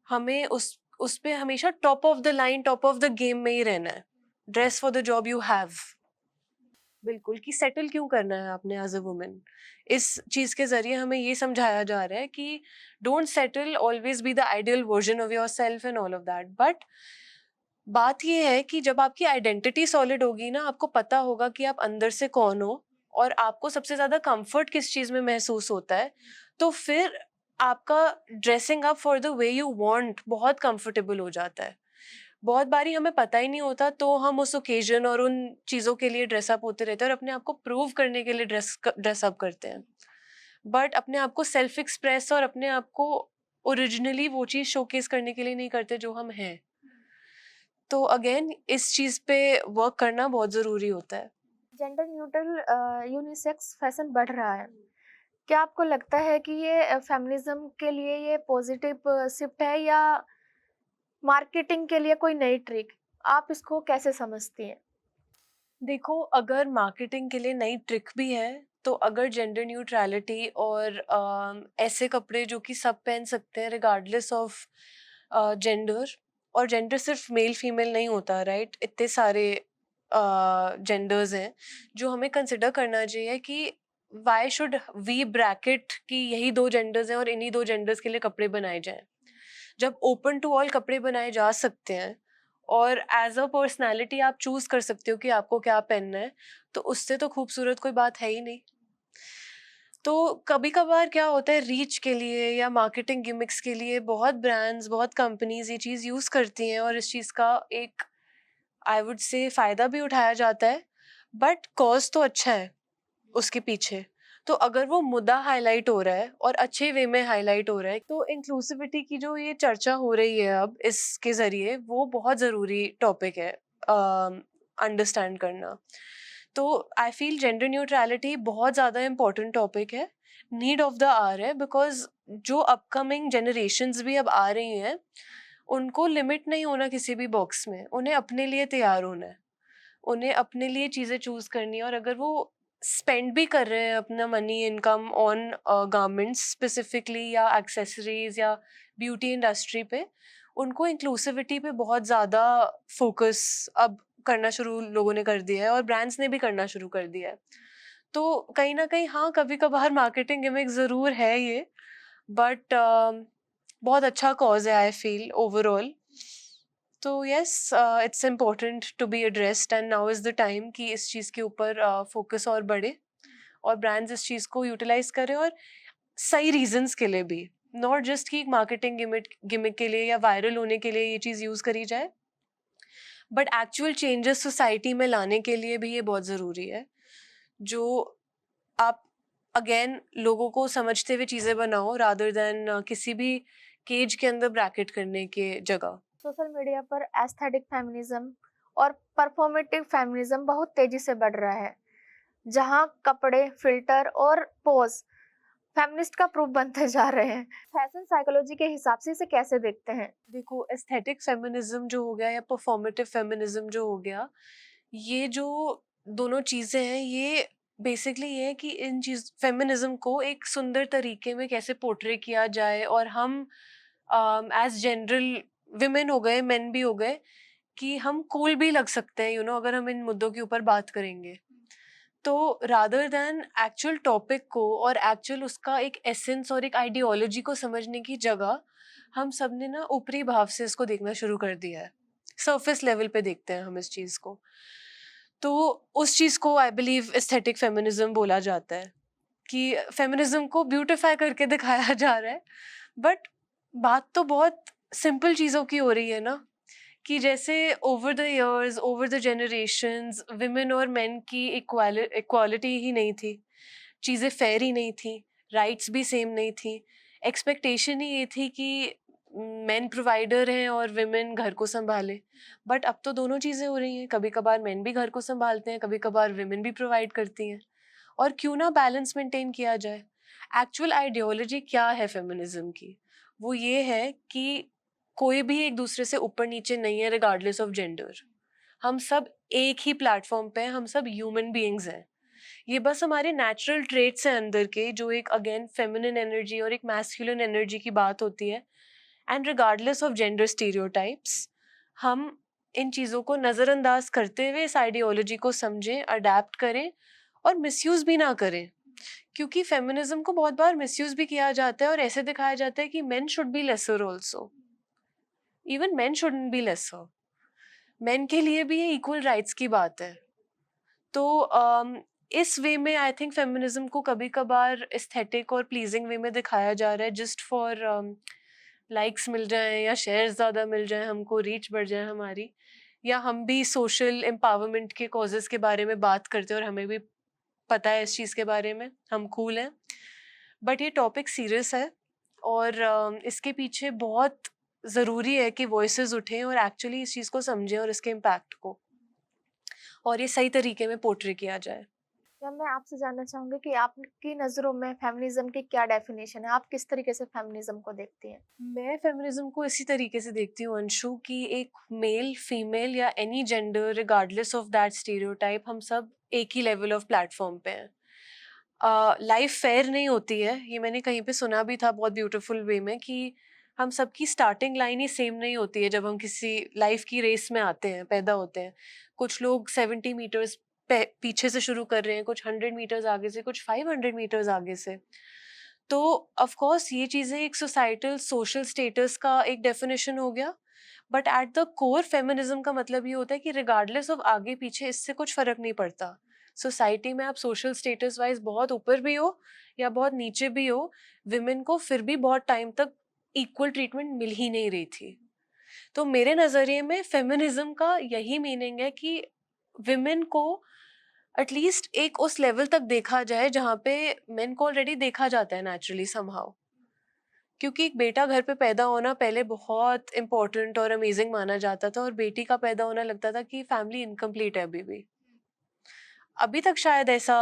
हमें उस पे हमेशा top of the line, top of the game में ही रहना है। Dress for the job you have, बिल्कुल, कि सेटल क्यों करना है आपने एज अ वुमेन। इस चीज़ के जरिए हमें ये समझाया जा रहा है कि don't settle, always be the ideal version of your self and all of that. But बात ये है कि जब आपकी आइडेंटिटी सॉलिड होगी ना, आपको पता होगा कि आप अंदर से कौन हो और आपको सबसे ज्यादा कंफर्ट किस चीज में महसूस होता है, तो फिर आपका dressing up for the way you want बहुत कंफर्टेबल हो जाता है। बहुत बारी हमें पता ही नहीं होता, तो हम उस ओकेजन और उन चीज़ों के लिए ड्रेसअप होते रहते हैं और अपने आप को प्रूव करने के लिए ड्रेसअप करते हैं। बट अपने आप को सेल्फ एक्सप्रेस और अपने आप को ओरिजिनली वो चीज़ शोकेस करने के लिए नहीं करते जो हम हैं। तो अगेन इस चीज़ पे वर्क करना बहुत ज़रूरी होता है। जेंडर न्यूट्रल यूनिसेक्स फैशन बढ़ रहा है। क्या आपको लगता है कि ये फेमिनिज्म के लिए ये पॉजिटिव शिफ्ट है या मार्केटिंग के लिए कोई नई ट्रिक? आप इसको कैसे समझती हैं? देखो, अगर मार्केटिंग के लिए नई ट्रिक भी है, तो अगर जेंडर न्यूट्रलिटी और ऐसे कपड़े जो कि सब पहन सकते हैं रिगार्डलेस ऑफ जेंडर, और जेंडर सिर्फ मेल फीमेल नहीं होता, राइट? इतने सारे जेंडर्स हैं जो हमें कंसिडर करना चाहिए कि वाई शुड वी ब्रैकेट कि यही दो जेंडर्स हैं और इन्हीं दो जेंडर्स के लिए कपड़े बनाए जाएं, जब ओपन टू ऑल कपड़े बनाए जा सकते हैं और एज अ पर्सनालिटी आप चूज कर सकते हो कि आपको क्या पहनना है, तो उससे तो खूबसूरत कोई बात है ही नहीं। तो कभी कभार क्या होता है, रीच के लिए या मार्केटिंग गिमिक्स के लिए बहुत ब्रांड्स, बहुत कंपनीज ये चीज़ यूज़ करती हैं और इस चीज़ का एक, आई वुड से, फ़ायदा भी उठाया जाता है। बट कॉज तो अच्छा है उसके पीछे। तो अगर वो मुद्दा हाईलाइट हो रहा है और अच्छे वे में हाईलाइट हो रहा है, तो इंक्लूसिविटी की जो ये चर्चा हो रही है अब इसके ज़रिए, वो बहुत ज़रूरी टॉपिक है अंडरस्टैंड करना। तो आई फील जेंडर न्यूट्रलिटी बहुत ज़्यादा इम्पोर्टेंट टॉपिक है, नीड ऑफ द आवर है, बिकॉज जो अपकमिंग जनरेशन्स भी अब आ रही हैं, उनको लिमिट नहीं होना किसी भी बॉक्स में, उन्हें अपने लिए तैयार होना है, उन्हें अपने लिए चीज़ें चूज़ करनी है। और अगर वो स्पेंड भी कर रहे हैं अपना money income on garments specifically या एक्सेसरीज या ब्यूटी इंडस्ट्री पे, उनको इंक्लूसिविटी पे बहुत ज़्यादा फोकस अब करना शुरू लोगों ने कर दिया है और ब्रांड्स ने भी करना शुरू कर दिया है। तो कहीं ना कहीं हाँ, कभी कभार मार्केटिंग गिमिक ज़रूर है ये, बट बहुत अच्छा कॉज है आई फील ओवरऑल। तो yes, it's important to be addressed and now is the time कि इस चीज़ के ऊपर फोकस और बढ़े और ब्रांड्स इस चीज़ को यूटिलाइज करें, और सही रीजंस के लिए भी, नॉट जस्ट कि मार्केटिंग गिमिक के लिए या वायरल होने के लिए ये चीज़ यूज़ करी जाए, बट एक्चुअल चेंजेस सोसाइटी में लाने के लिए भी ये बहुत ज़रूरी है। जो आप अगेन लोगों को समझते हुए चीज़ें बनाओ रादर देन किसी भी केज के अंदर ब्रैकेट करने के जगह। सोशल मीडिया पर एस्थेटिक फेमिनिज्म और परफॉर्मेटिव फेमिनिज्म बहुत तेजी से बढ़ रहा है, जहां कपड़े, फिल्टर और पोज फेमिनिस्ट का प्रूफ बनते जा रहे हैं। फैशन साइकोलॉजी के हिसाब से इसे कैसे देखते हैं? देखो, एस्थेटिक फेमिनिज्म जो हो गया या परफॉर्मेटिव फेमिनिज्म जो हो गया, ये जो दोनों चीज़ें हैं, ये बेसिकली ये है कि इन चीज़ फेमिनिज्म को एक सुंदर तरीके में कैसे पोर्ट्रे किया जाए, और हम एज जनरल विमेन हो गए, मेन भी हो गए, कि हम कूल भी लग सकते हैं, अगर हम इन मुद्दों के ऊपर बात करेंगे। तो रादर देन एक्चुअल टॉपिक को और एक्चुअल उसका एक एसेंस और एक आइडियोलॉजी को समझने की जगह, हम सब ने ना ऊपरी भाव से इसको देखना शुरू कर दिया है। सरफेस लेवल पे देखते हैं हम इस चीज़ को। तो उस चीज़ को आई बिलीव एस्थेटिक फेमिनिज्म बोला जाता है, कि फेमिनिज्म को ब्यूटिफाई करके दिखाया जा रहा है। बट बात तो बहुत सिंपल चीज़ों की हो रही है ना, कि जैसे over the years, over the generations, women और मेन की इक्वालिटी ही नहीं थी, चीज़ें फेयर ही नहीं थी, राइट्स भी सेम नहीं थी। एक्सपेक्टेशन ही ये थी कि मेन प्रोवाइडर हैं और विमेन घर को संभाले। बट अब तो दोनों चीज़ें हो रही हैं, कभी कभार मेन भी घर को संभालते हैं, कभी कभार विमेन भी प्रोवाइड करती हैं। और क्यों ना बैलेंस मेंटेन किया जाए। एक्चुअल आइडियोलॉजी क्या है फेमिनिज्म की? वो ये है कि कोई भी एक दूसरे से ऊपर नीचे नहीं है, रिगार्डलेस ऑफ जेंडर। हम सब एक ही प्लेटफॉर्म पे हैं, हम सब ह्यूमन बीइंग्स हैं। ये बस हमारे नेचुरल ट्रेट्स हैं अंदर के, जो एक अगेन फेमिनिन एनर्जी और एक मैस्कुलिन एनर्जी की बात होती है। And regardless of gender stereotypes, हम इन चीज़ों को नज़रअंदाज करते हुए इस आइडियोलॉजी को समझें, अडेप्ट करें और मिसयूज़ भी ना करें। क्योंकि फेमिनिज्म को बहुत बार मिसयूज़ भी किया जाता है और ऐसे दिखाया जाता है कि main should be lesser also. Even main shouldn't be lesser. Main के लिए भी ये इक्वल राइट्स की बात है। तो इस वे में आई थिंक फेमिनिज्म को कभी कभार एस्थेटिक और प्लीजिंग वे में दिखाया जा रहा है, जस्ट फॉर लाइक्स मिल जाएं या शेयर्स ज़्यादा मिल जाएं, हमको रीच बढ़ जाए हमारी, या हम भी सोशल एम्पावरमेंट के कॉजेज़ के बारे में बात करते हैं और हमें भी पता है इस चीज़ के बारे में, हम कूल हैं। बट ये टॉपिक सीरियस है, और इसके पीछे बहुत ज़रूरी है कि वॉइसेस उठें और एक्चुअली इस चीज़ को समझें और इसके इम्पैक्ट को, और ये सही तरीके में पोर्ट्रे किया जाए। या मैं आपसे जानना चाहूंगी कि आपकी नज़रों में फेमिनिज्म की क्या डेफिनेशन है? आप किस तरीके से फेमिनिज्म को देखती हैं? मैं फेमिनिज्म को इसी तरीके से देखती हूँ अंशु, कि एक मेल, फीमेल या any gender regardless of that stereotype, हम सब एक ही लेवल ऑफ प्लेटफॉर्म पे हैं। लाइफ फेयर नहीं होती है, ये मैंने कहीं पे सुना भी था बहुत ब्यूटीफुल वे में, कि हम सबकी स्टार्टिंग लाइन ही सेम नहीं होती है जब हम किसी लाइफ की रेस में आते हैं, पैदा होते हैं। कुछ लोग 70 मीटर्स पीछे से शुरू कर रहे हैं, कुछ 100 मीटर्स आगे से, कुछ 500 मीटर्स आगे से। तो ऑफ कोर्स ये चीज़ें एक सोसाइटल सोशल स्टेटस का एक डेफिनेशन हो गया। But at the core feminism का मतलब ये होता है कि रिगार्डलेस ऑफ आगे पीछे, इससे कुछ फर्क नहीं पड़ता। सोसाइटी में आप सोशल स्टेटस वाइज बहुत ऊपर भी हो या बहुत नीचे भी हो, विमेन को फिर भी बहुत टाइम तक इक्वल ट्रीटमेंट मिल ही नहीं रही थी। तो मेरे नज़रिए में फेमिनिज्म का यही मीनिंग है कि विमेन को एटलीस्ट एक उस लेवल तक देखा जाए जहाँ पे मेन को ऑलरेडी देखा जाता है नेचुरली समहाउ। क्योंकि एक बेटा घर पे पैदा होना पहले बहुत इम्पोर्टेंट और अमेजिंग माना जाता था, और बेटी का पैदा होना लगता था कि फैमिली इनकम्प्लीट है अभी भी। अभी तक शायद ऐसा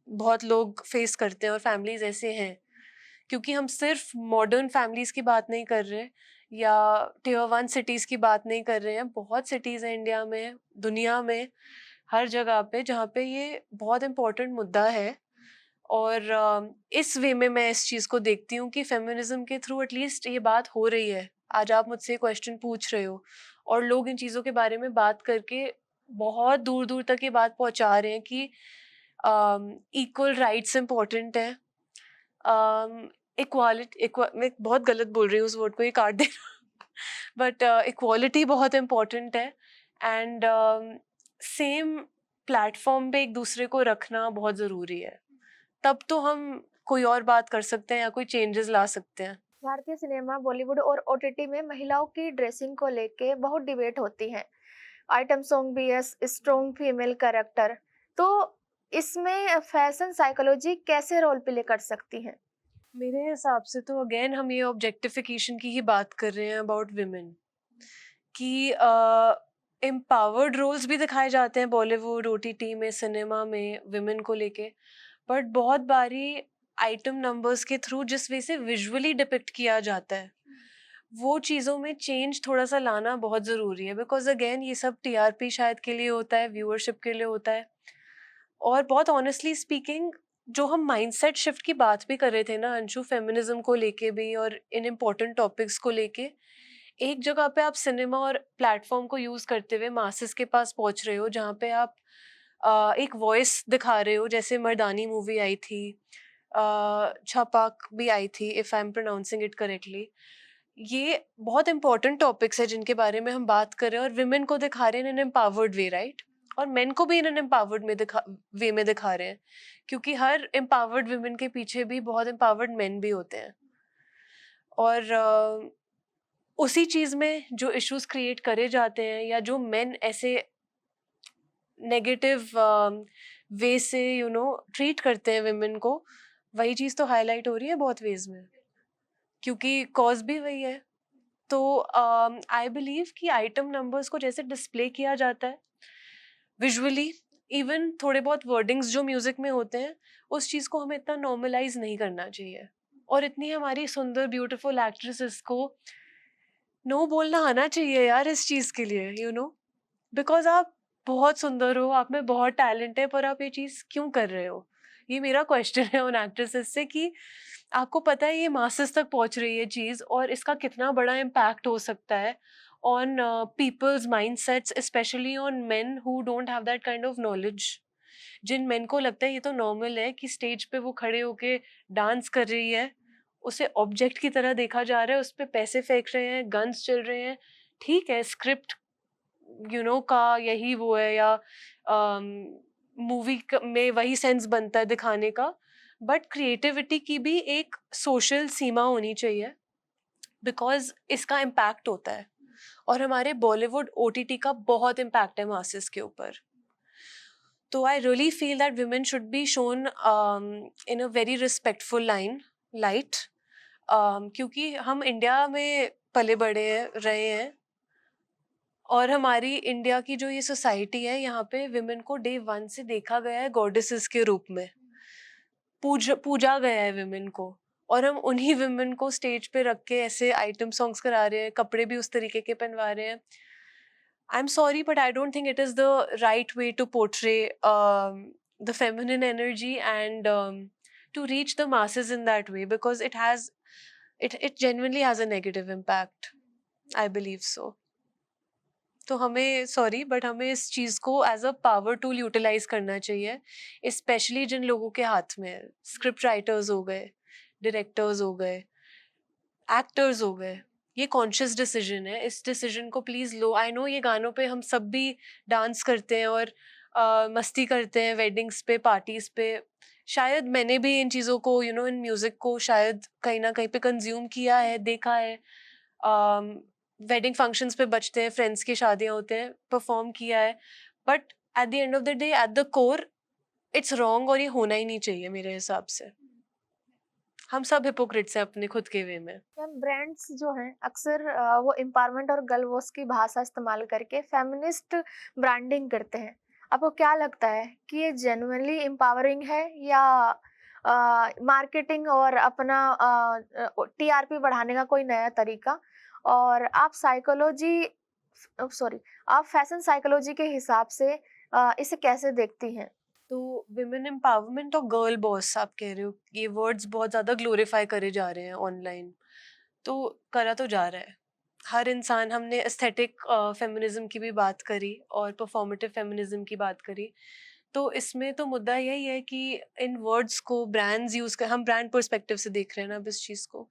बहुत लोग फेस करते हैं और फैमिलीज ऐसे हैं, क्योंकि हम सिर्फ मॉडर्न फैमिलीज की बात नहीं कर रहे या टियर 1 सिटीज़ की बात नहीं कर रहे हैं। बहुत सिटीज़ हैं इंडिया में, दुनिया में, हर जगह पे जहाँ पे ये बहुत इम्पोर्टेंट मुद्दा है। और इस वे में मैं इस चीज़ को देखती हूँ कि फेमिनिज्म के थ्रू एटलीस्ट ये बात हो रही है। आज आप मुझसे क्वेश्चन पूछ रहे हो और लोग इन चीज़ों के बारे में बात करके बहुत दूर दूर तक ये बात पहुँचा रहे हैं कि इक्वल राइट्स इम्पोर्टेंट हैं। इक्वालिटी, मैं बहुत गलत बोल रही हूँ उस वर्ड को, ये काट देना बट इक्वालिटी बहुत इम्पोर्टेंट है। एंड सेम प्लेटफॉर्म पे एक दूसरे को रखना बहुत ज़रूरी है। तब तो हम कोई और बात कर सकते हैं या कोई चेंजेस ला सकते हैं। भारतीय सिनेमा, बॉलीवुड और ओटीटी में महिलाओं की ड्रेसिंग को लेके बहुत डिबेट होती है। आइटम सॉन्ग भी है, स्ट्रॉन्ग फीमेल कैरेक्टर। तो इसमें फैशन साइकोलॉजी कैसे रोल प्ले कर सकती है? मेरे हिसाब से तो अगेन हम ये ऑब्जेक्टिफिकेशन की ही बात कर रहे हैं अबाउट विमेन कि एम्पावर्ड रोल्स भी दिखाए जाते हैं बॉलीवुड ओटीटी में, सिनेमा में विमेन को लेके, बट बहुत बारी आइटम नंबर्स के थ्रू जिस वे से विजुअली डिपिक्ट किया जाता है वो चीज़ों में चेंज थोड़ा सा लाना बहुत ज़रूरी है, बिकॉज अगेन ये सब टीआरपी शायद के लिए होता है, व्यूअरशिप के लिए होता है। और बहुत ऑनेस्टली स्पीकिंग, जो हम माइंडसेट शिफ्ट की बात भी कर रहे थे ना अंशु, फेमिनिज्म को लेके भी और इन इम्पोर्टेंट टॉपिक्स को लेके, एक जगह पे आप सिनेमा और प्लेटफॉर्म को यूज करते हुए मासेस के पास पहुंच रहे हो, जहाँ पे आप एक वॉइस दिखा रहे हो, जैसे मर्दानी मूवी आई थी, छपाक भी आई थी, if I am pronouncing it correctly. ये बहुत इंपॉर्टेंट टॉपिक्स है जिनके बारे में हम बात कर रहे हैं और विमेन को दिखा रहे हैं इन एम्पावर्ड वे, राइट? और मेन को भी इन एम्पावर्ड वे में दिखा रहे हैं, क्योंकि हर एम्पावर्ड विमेन के पीछे भी बहुत एम्पावर्ड मेन भी होते हैं। और उसी चीज में जो इश्यूज क्रिएट करे जाते हैं या जो मेन ऐसे नेगेटिव वे से ट्रीट करते हैं विमेन को, वही चीज तो हाईलाइट हो रही है बहुत वेज में, क्योंकि कॉज भी वही है। तो आई बिलीव कि आइटम नंबर्स को जैसे डिस्प्ले किया जाता है विजुअली, इवन थोड़े बहुत वर्डिंग्स जो म्यूजिक में होते हैं, उस चीज को हमें इतना नॉर्मलाइज नहीं करना चाहिए। और इतनी हमारी सुंदर ब्यूटीफुल एक्ट्रेसेस को नो बोलना आना चाहिए यार इस चीज के लिए, बिकॉज आप बहुत सुंदर हो, आप में बहुत टैलेंट है, पर आप ये चीज क्यों कर रहे हो? ये मेरा क्वेश्चन है उन एक्ट्रेसेस से कि आपको पता है ये मासेस तक पहुंच रही है चीज, और इसका कितना बड़ा इम्पैक्ट हो सकता है on people's mindsets, specially on men who don't have that kind of knowledge. जिन मेन को लगता है ये तो नॉर्मल है कि स्टेज पे वो खड़े होके डांस कर रही है, उसे ऑब्जेक्ट की तरह देखा जा रहा है, उस पर पैसे फेंक रहे हैं, गन्स चल रहे हैं, ठीक है, स्क्रिप्ट का यही वो है, या मूवी में वही सेंस बनता है दिखाने का, बट क्रिएटिविटी की भी एक सोशल सीमा होनी चाहिए, बिकॉज इसका इम्पैक्ट होता है। और हमारे बॉलीवुड ओटीटी का बहुत इम्पैक्ट है मासेस के ऊपर। तो I really feel that women should be shown in a very respectful light, क्योंकि हम इंडिया में पले बड़े रहे हैं, और हमारी इंडिया की जो ये सोसाइटी है, यहाँ पे विमेन को डे वन से देखा गया है गॉडेसेस के रूप में, पूजा गया है विमेन को, और हम उन्हीं विमेन को स्टेज पे रख के ऐसे आइटम सॉन्ग्स करा रहे हैं, कपड़े भी उस तरीके के पहनवा रहे हैं। I am sorry but I don't think it is the right way to portray the feminine energy and to reach the masses in that way, because it genuinely has a negative impact, I believe so. तो हमें sorry but हमें इस चीज़ को as a power tool utilize करना चाहिए, specially जिन लोगों के हाथ में है, स्क्रिप्ट राइटर्स हो गए, डायरेक्टर्स हो गए, एक्टर्स हो गए। ये कॉन्शियस डिसीजन है, इस डिसीजन को प्लीज़ लो। आई नो ये गानों पे हम सब भी डांस करते हैं और मस्ती करते हैं वेडिंग्स पे, पार्टीज पे, शायद मैंने भी इन चीज़ों को इन म्यूज़िक को शायद कहीं ना कहीं पे कंज्यूम किया है, देखा है, वेडिंग फंक्शंस पे बजते हैं, फ्रेंड्स की शादियां होते हैं, परफॉर्म किया है, but at the end of the day, at the core, it's wrong, और ये होना ही नहीं चाहिए मेरे हिसाब से। हम सब हिपोक्रिट्स हैं अपने खुद के वे में। मैम, ब्रांड्स जो हैं अक्सर वो एम्पावरमेंट और गर्ल वॉश की भाषा इस्तेमाल करके फेमिनिस्ट ब्रांडिंग करते हैं। आपको क्या लगता है कि ये जेन्युइनली एम्पावरिंग है या मार्केटिंग और अपना टीआरपी बढ़ाने का कोई नया तरीका? और आप आप फैशन साइकोलॉजी के हिसाब से इसे कैसे देखती हैं? तो विमेन एम्पावरमेंट और गर्ल बॉस आप कह रहे हो, ये वर्ड्स बहुत ज़्यादा ग्लोरीफाई करे जा रहे हैं ऑनलाइन, तो करा तो जा रहा है हर इंसान। हमने एस्थेटिक फेमिनिज्म की भी बात करी और परफॉर्मेटिव फेमिनिज्म की बात करी, तो इसमें तो मुद्दा यही है कि इन वर्ड्स को ब्रांड्स यूज़ कर, हम ब्रांड पर्सपेक्टिव से देख रहे हैं ना अब इस चीज़ को,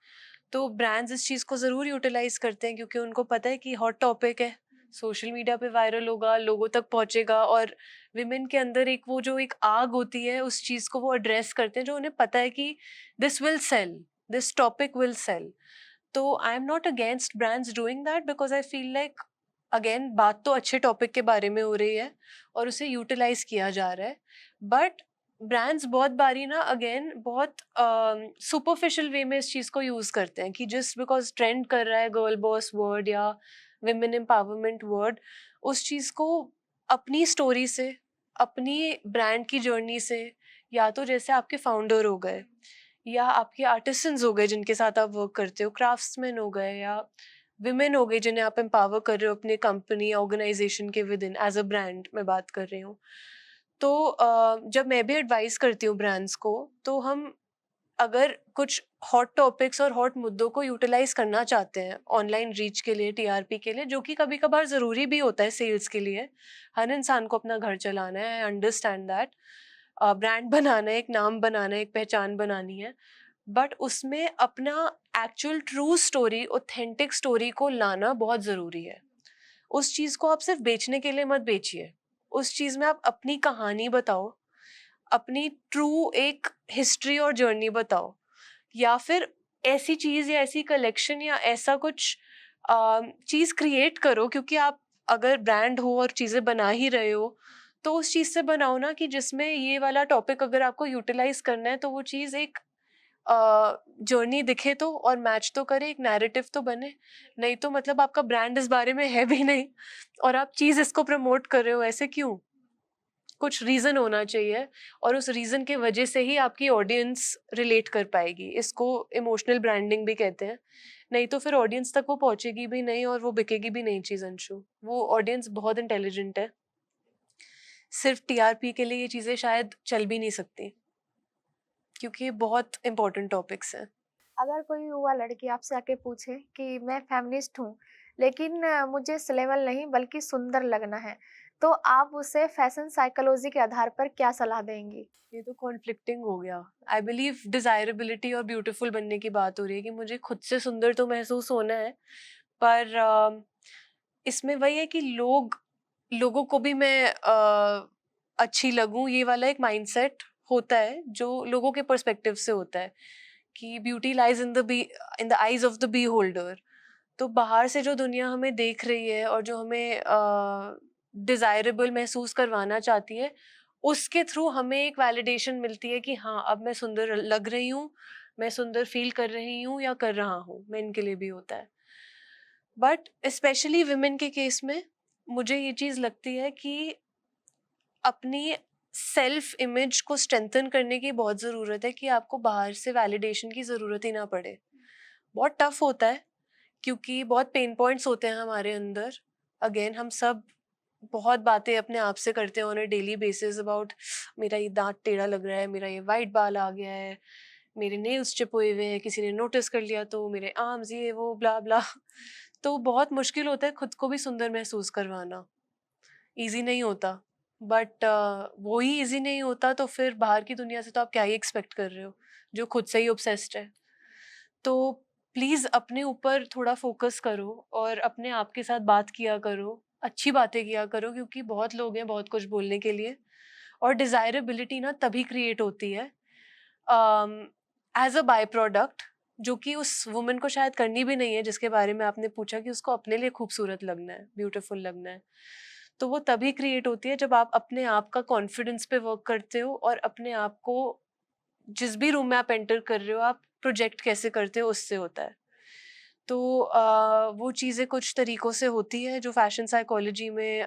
तो ब्रांड्स इस चीज़ को ज़रूर यूटिलाइज करते हैं, क्योंकि उनको पता है कि हॉट टॉपिक है, सोशल मीडिया पे वायरल होगा, लोगों तक पहुंचेगा, और विमेन के अंदर एक वो जो एक आग होती है, उस चीज़ को वो एड्रेस करते हैं, जो उन्हें पता है कि this will sell, this topic will sell. तो I am not against brands doing that, because I feel like again बात तो अच्छे टॉपिक के बारे में हो रही है और उसे यूटिलाइज किया जा रहा है, बट ब्रांड्स बहुत बारी ना अगेन बहुत सुपरफिशियल वे में इस चीज़ को यूज़ करते हैं कि जस्ट बिकॉज ट्रेंड कर रहा है गर्ल बॉस वर्ड या विमेन एम्पावरमेंट वर्ड, उस चीज़ को अपनी स्टोरी से, अपनी ब्रांड की जर्नी से, या तो जैसे आपके फाउंडर हो गए या आपके आर्टिसंस हो गए जिनके साथ आप वर्क करते हो, क्राफ्ट्समैन हो गए या विमेन हो गई जिन्हें आप एम्पावर कर रहे हो अपने कंपनी या ऑर्गेनाइजेशन के within as a brand मैं बात कर रही हूँ। तो जब मैं भी एडवाइस करती हूँ ब्रांड्स को, तो हम अगर कुछ हॉट टॉपिक्स और हॉट मुद्दों को यूटिलाइज करना चाहते हैं ऑनलाइन रीच के लिए, टीआरपी के लिए, जो कि कभी कभार ज़रूरी भी होता है सेल्स के लिए, हर इंसान को अपना घर चलाना है, आई अंडरस्टैंड दैट, ब्रांड बनाना है, एक नाम बनाना है, एक पहचान बनानी है, बट उसमें अपना actual true story, authentic story को लाना बहुत ज़रूरी है। उस चीज़ को आप सिर्फ बेचने के लिए मत बेचिए, उस चीज़ में आप अपनी कहानी बताओ, अपनी ट्रू एक हिस्ट्री और जर्नी बताओ, या फिर ऐसी चीज़ या ऐसी कलेक्शन या ऐसा कुछ चीज़ क्रिएट करो, क्योंकि आप अगर ब्रांड हो और चीज़ें बना ही रहे हो, तो उस चीज़ से बनाओ ना कि जिसमें ये वाला टॉपिक अगर आपको यूटिलाइज करना है तो वो चीज़ एक जर्नी दिखे तो और मैच तो करे, एक नैरेटिव तो बने। नहीं तो मतलब आपका ब्रांड इस बारे में है भी नहीं और आप चीज़ इसको प्रमोट कर रहे हो, ऐसे क्यों? कुछ रीज़न होना चाहिए और उस रीज़न के वजह से ही आपकी ऑडियंस रिलेट कर पाएगी। इसको इमोशनल ब्रांडिंग भी कहते हैं। नहीं तो फिर ऑडियंस तक वो पहुँचेगी भी नहीं और वो बिकेगी भी नहीं चीज़ अंशु। वो ऑडियंस बहुत इंटेलिजेंट है। सिर्फ टीआरपी के लिए ये चीज़ें शायद चल भी नहीं सकती, क्योंकि ये बहुत इम्पोर्टेंट टॉपिक्स हैं। अगर कोई युवा लड़की आपसे आके पूछे कि मैं फेमिनिस्ट हूँ, लेकिन मुझे स्लेवल नहीं बल्कि सुंदर लगना है, तो आप उसे फैशन साइकोलॉजी के आधार पर क्या सलाह देंगी? ये तो कॉन्फ्लिक्टिंग हो गया। आई बिलीव डिजायरेबिलिटी और ब्यूटीफुल बनने की बात हो रही है कि मुझे खुद से सुंदर तो महसूस होना है, पर इसमें वही है कि लोगों को भी मैं अच्छी लगूं, ये वाला एक माइंडसेट होता है जो लोगों के पर्सपेक्टिव से होता है कि beauty lies in the eyes of the beholder. तो बाहर से जो दुनिया हमें देख रही है और जो हमें डिजायरेबल महसूस करवाना चाहती है, उसके थ्रू हमें एक वैलिडेशन मिलती है कि हाँ अब मैं सुंदर लग रही हूँ, मैं सुंदर फील कर रही हूँ या कर रहा हूँ। मेन के लिए भी होता है, बट स्पेशली विमेन के केस में मुझे ये चीज़ लगती है कि अपनी सेल्फ इमेज को स्ट्रेंथन करने की बहुत ज़रूरत है कि आपको बाहर से वैलिडेशन की ज़रूरत ही ना पड़े। बहुत टफ होता है क्योंकि बहुत पेन पॉइंट्स होते हैं हमारे अंदर। अगेन हम सब बहुत बातें अपने आप से करते हैं on a daily basis about मेरा ये दांत टेढ़ा लग रहा है, मेरा ये वाइट बाल आ गया है, मेरे नेल्स चिपे हुए हैं, किसी ने नोटिस कर लिया तो, मेरे आर्म्स ये वो ब्ला ब्ला। तो बहुत मुश्किल होता है खुद को भी सुंदर महसूस करवाना, इजी नहीं होता। बट वो ही इजी नहीं होता तो फिर बाहर की दुनिया से तो आप क्या ही एक्सपेक्ट कर रहे हो जो खुद से ही ऑब्सेस्ड है। तो प्लीज़ अपने ऊपर थोड़ा फोकस करो और अपने आप के साथ बात किया करो, अच्छी बातें किया करो, क्योंकि बहुत लोग हैं बहुत कुछ बोलने के लिए। और डिज़ायरेबिलिटी ना तभी क्रिएट होती है एज अ बाय प्रोडक्ट, जो कि उस वुमन को शायद करनी भी नहीं है, जिसके बारे में आपने पूछा कि उसको अपने लिए खूबसूरत लगना है, ब्यूटीफुल लगना है। तो वो तभी क्रिएट होती है जब आप अपने आप का कॉन्फिडेंस पे वर्क करते हो और अपने आप को जिस भी रूम में आप एंटर कर रहे हो आप प्रोजेक्ट कैसे करते हो उससे होता है। तो वो चीज़ें कुछ तरीकों से होती है जो फैशन साइकोलॉजी में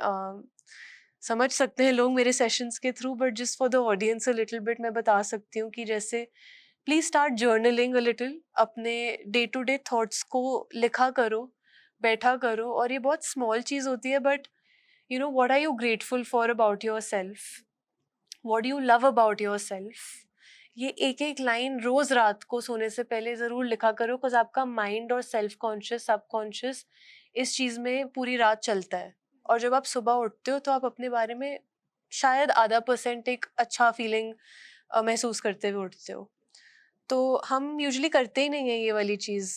समझ सकते हैं लोग मेरे सेशंस के through, but just for the audience a little bit मैं बता सकती हूँ कि जैसे please start journaling a little, अपने डे टू डे थॉट्स को लिखा करो, बैठा करो। और ये बहुत स्मॉल चीज़ होती है, but you know what are you grateful for about yourself, what do you love about yourself, ये एक एक लाइन रोज रात को सोने से पहले जरूर लिखा करो, बिकॉज आपका माइंड और सेल्फ कॉन्शियस सबकॉन्शियस इस चीज में पूरी रात चलता है। और जब आप सुबह उठते हो तो आप अपने बारे में शायद आधा % एक अच्छा फीलिंग महसूस करते हुए उठते हो। तो हम यूजुअली करते ही नहीं है ये वाली चीज।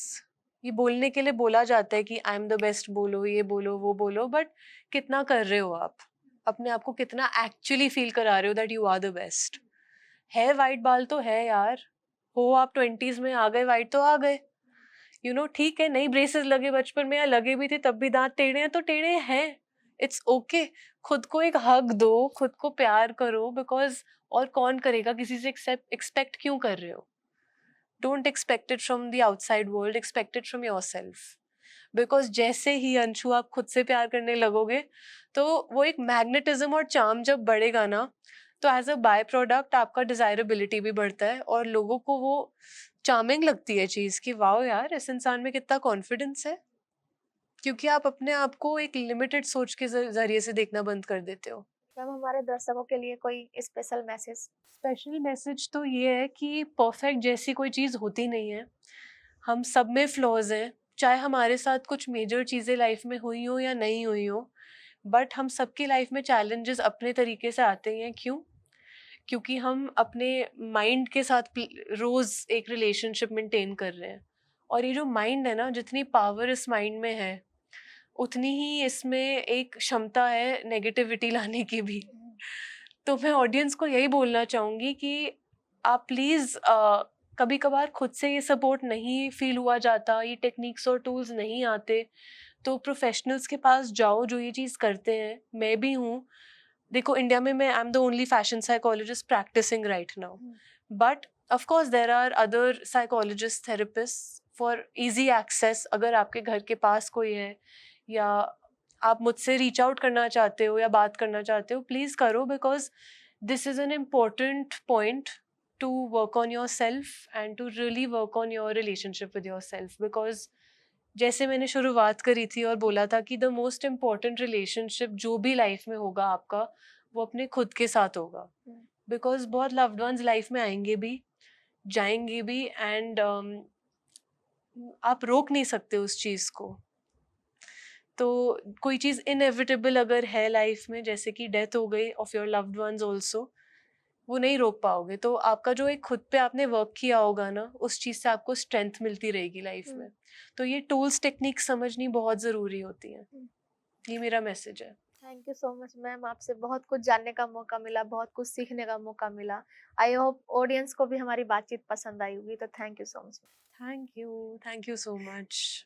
ये बोलने के लिए बोला जाता है कि आई एम द बेस्ट बोलो, ये बोलो वो बोलो, बट कितना कर रहे हो आप, अपने आप को कितना एक्चुअली फील करा रहे हो that you are the best. है वाइट बाल तो है यार, हो आप 20s में आ गए वाइट तो आ गए, यू नो ठीक है, नई ब्रेसेस लगे बचपन में या लगे भी थे तब भी दांत टेढ़े हैं तो टेढ़े हैं, इट्स ओके, खुद को एक हग दो, खुद को प्यार करो, बिकॉज और कौन करेगा, किसी से एक्सपेक्ट क्यों कर रहे हो? Don't expect it from the outside world, expect it from your self. Because जैसे ही अंशु आप खुद से प्यार करने लगोगे, तो वो एक मैग्नेटिज्म और चार्म जब बढ़ेगा ना, तो एज अ बाय प्रोडक्ट आपका डिजायरेबिलिटी भी बढ़ता है, और लोगों को वो चार्मिंग लगती है चीज कि वाओ यार, इस इंसान में कितना कॉन्फिडेंस है, क्योंकि आप अपने आप को एक लिमिटेड सोच के जरिए से देखना बंद कर देते हो। मैम हमारे दर्शकों के लिए कोई स्पेशल मैसेज? स्पेशल मैसेज तो ये है कि परफेक्ट जैसी कोई चीज़ होती नहीं है, हम सब में फ्लॉज हैं, चाहे हमारे साथ कुछ मेजर चीज़ें लाइफ में हुई हो या नहीं हुई हो, बट हम सबकी लाइफ में चैलेंजेस अपने तरीके से आते हैं। क्यों? क्योंकि हम अपने माइंड के साथ रोज एक रिलेशनशिप मेंटेन कर रहे हैं, और ये जो माइंड है ना, जितनी पावर इस माइंड में है, उतनी ही इसमें एक क्षमता है नेगेटिविटी लाने की भी। तो मैं ऑडियंस को यही बोलना चाहूंगी कि आप प्लीज, कभी कभार खुद से ये सपोर्ट नहीं फील हुआ जाता, ये टेक्निक्स और टूल्स नहीं आते, तो प्रोफेशनल्स के पास जाओ जो ये चीज़ करते हैं। मैं भी हूँ, देखो इंडिया में मैं I am the only fashion psychologist practicing right now, but of course there are other psychologist, therapist for easy access. अगर आपके घर के पास कोई है, या आप मुझसे रीच आउट करना चाहते हो या बात करना चाहते हो, प्लीज करो, because this is an important point to work on yourself and to really work on your relationship with yourself. Because जैसे मैंने शुरुआत करी थी और बोला था कि द मोस्ट इम्पॉर्टेंट रिलेशनशिप जो भी लाइफ में होगा आपका, वो अपने खुद के साथ होगा। बिकॉज बहुत लव्ड वंस लाइफ में आएंगे भी, जाएंगे भी, एंड आप रोक नहीं सकते उस चीज़ को। तो कोई चीज़ इनएविटेबल अगर है लाइफ में, जैसे कि डेथ हो गई of your loved ones also, वो नहीं रोक पाओगे। तो आपका जो एक खुद पे आपने वर्क किया होगा ना, उस चीज़ से आपको स्ट्रेंथ मिलती रहेगी लाइफ में। तो ये टूल्स टेक्निक समझनी बहुत ज़रूरी होती है। ये मेरा मैसेज है। Thank you so much ma'am, आपसे बहुत कुछ जानने का मौका मिला, बहुत कुछ सीखने का मौका मिला। आई होप ऑडियंस को भी हमारी बातचीत पसंद आई होगी, तो thank you so much. Thank you so much.